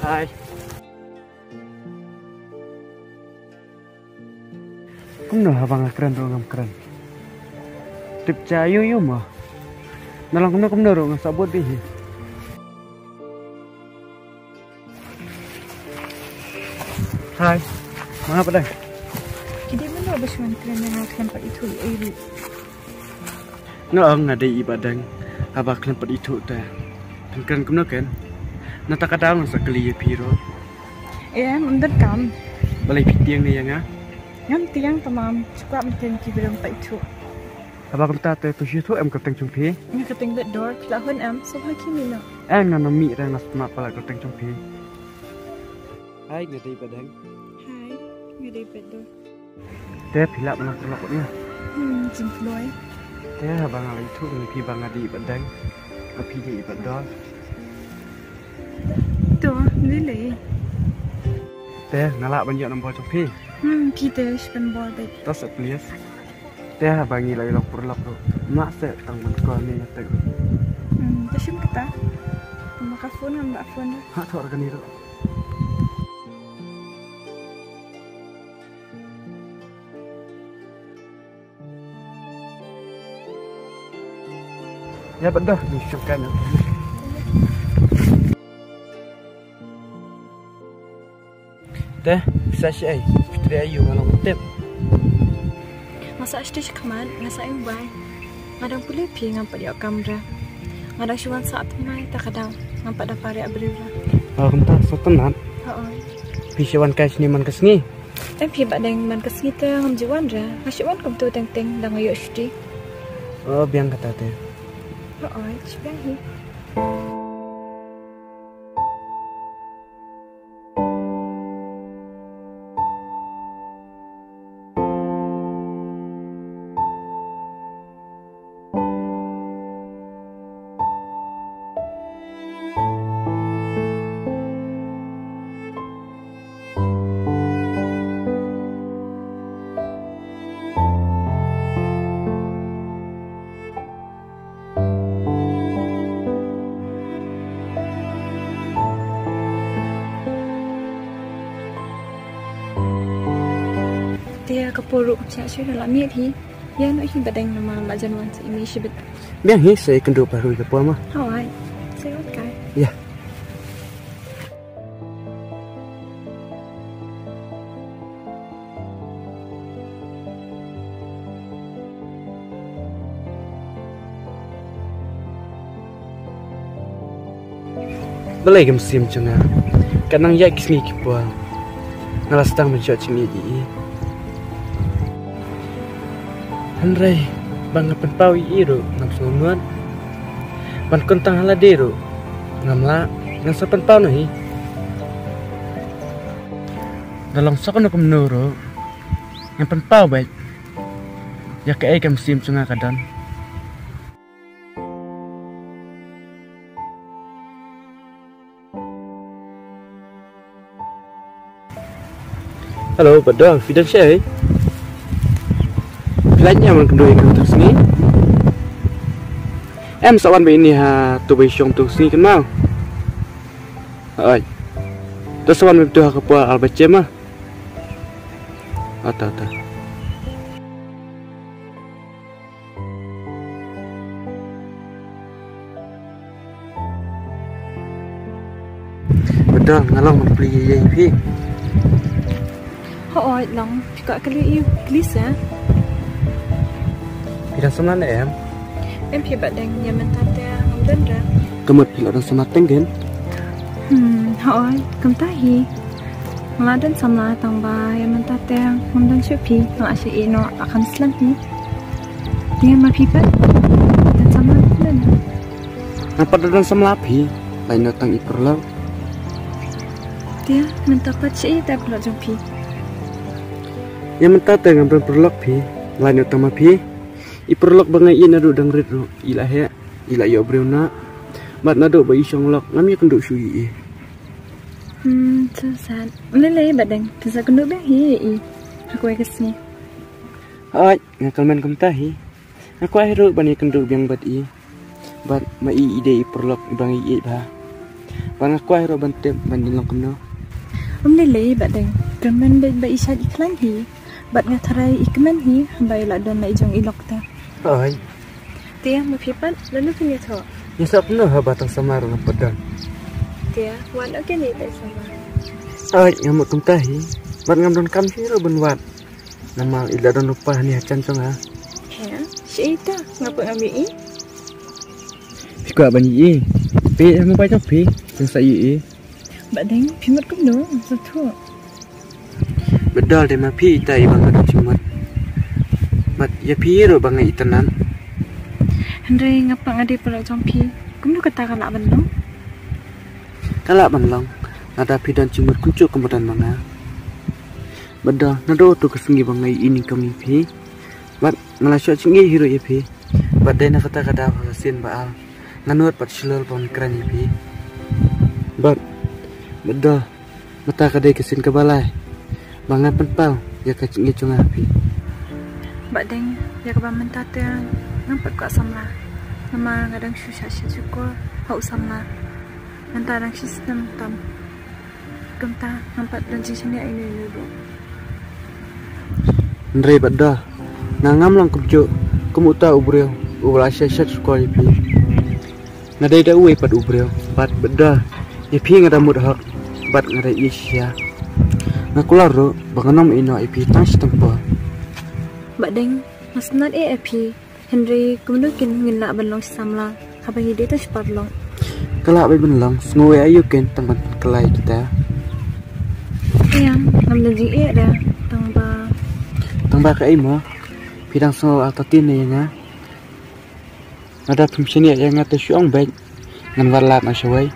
Hai. Cũng nở bằng keren rồi ngam keren. Tip cayu yu mah. Nalang cũng nở rồi ngam sabut đi. Hai. Mengapa dah? Jadi mana bersuan keren yang kelempat itu ibu? Nó ngada ibadah. Abah kelempat itu dah. Keren cũng kan. Nata kadang sekali piro. Mendet kam. Balai pitiang ni yang ah. Ngam tiang tamam suka mungkin kibiram pa itu. Abah kata tu situ em keteng jumpi. Nga kating that door kelahun so haki mino. Nana mi dah nas mak pala keteng jumpi. Hai ngada ibadah. Hai, ngada ibadah. Teh pilak mana pelaknya. Jemploy. Teh abang alai tu ni pi bang ngada ibadah. Api di ibadah. Tuh, lili. Teh ngalak banyak nombor jumpi. Kita sepen bol bet. Tas please. Teh bangi lagi lapor lapor. Mak se tang kau ni nyata. Tasim kita. Maka phone ngam dak phone. Ha thor kan itu. Ya betul, disyukkan. Teh, bisa sih, Fitri Ayu malam tip. Masa stage kaman, ngasa yung bay. Ngadang pulih pi ngampak dia kamera. Ngadang syuan saat tunai tak kadang ngampak dah pari abrira. Oh, kenapa sotenan? Pisiwan kas ni man kesni. Pi badeng man kesni te ngam jiwan ra. Ngasyuan kum tu teng-teng dang ayo sdi. Oh, biang kata teh. Cibahi. Dia kepuruk cak sudah lami hi. Ya nak hi badeng nama mak janwan si ini sibet. Biang hi saya kendu baru ke puama. Hai. Saya kai. Ya. Balai gam sim chunga. Kanang ya kisni ki puang. Ngalastang menjot sini di. Andrei, bang penpau iru ngam sunuan. Ban kontang hala deru. Ngamla ngang sa penpau nahi. Dalam sok na kumnuro. Yang penpau baik. Ya ke ai kam sim chunga kadan. Halo, betul. Fidan Syai. Filanya man kendoi kan terus ni. Em sawan be ini ha tu be syong tu sini kan mau. Ai. Tu sawan be tu ha kapua albace mah. Ata. Betul, ngalong man beli ye pi. Oi long, juga kali you please ya. Tidak seman em. Em pi badeng nyaman tante ngam dendra. Kemut pila dan semateng kan? Oi, kem tahi. Ngeladan sama tangba nyaman tante ngam dan syupi ngam asy ino akan selan ni. Dia ma pi pat. Dan sama dan. Apa dan semlapi? Lain datang iperlau. Dia mentapat syai tak pelak jumpi. Yang mentah tengah berperlok pi, lain utama pi, iperlok bangai ina do dang red ro, ilah ya, ilah yo breuna, mat nado bayi songlok, ngami kenduk sui. Susah, lele badeng, susah kenduk dah hi, aku kesini. Hai, ngakal main kemtahi, aku akhirnya bani kenduk biang bat i, bat mai ide iperlok bangai i bah, Bang aku akhirnya bantem banding lang kuno. Nilai badeng kemen ba isad iklan hi bat ngatarai ikman hi bai la don na ijong ilok ta. Ay. Tia mapipat lalu punya tho. Yasap no ha batang samar ng padan. Tia wan okay ni tai sama. Ay, ngamuk kumtahi. Bat ngam don kam hiro benwat. Nama ila don lupa ni hacan cong ha. Ha? Si ita ngapa ngambil i? Fikwa banyi i. Pe ang ba pe sing sa i. Badeng pimat kum no satu. Bedal de ma pi tai bang ada cimat. Bat ya pi ro bang itanan. Henry ngapa ngadi pula jompi? Kum no kata kala benong. Kala benong. Nada pi dan cimat kuncuk kemudian mana. Bedal nado tu kesengi bang ini kami pi. Bat ngalasyo cingi hiro ya pi. Bat de na kata hasin baal. Nganuat pat silol pon krani pi. Bat betul, mata kadai kesin ke balai. Bangan penpal, ya kacing ngicung api. Badeng, ya kebaman tate nampak kok samla. Nama kadang susah syukur, hau samla. Nanti sistem tam. Kemta nampak dan sini ini dulu. Ndre betul, nangam lang kubjo, kemuta ubreo, ublah syasat sekolah pi. Nadai dah uwe pat ubreo, pat betul. Ya pi ngada mudhak. Bat ngada isya. Nakularo banganom ino ipi tang sitempo. Badeng masnat api Henry kemudian ngila benlong samla habang ide tu separlong. Kelak bay benlong sengowe ayu ken tang kelai kita. Yang namdan ji dah tang ba kai mo pidang so altatin ya nga. Ada pemsini yang ngata syong baik ngan warlat na syawai.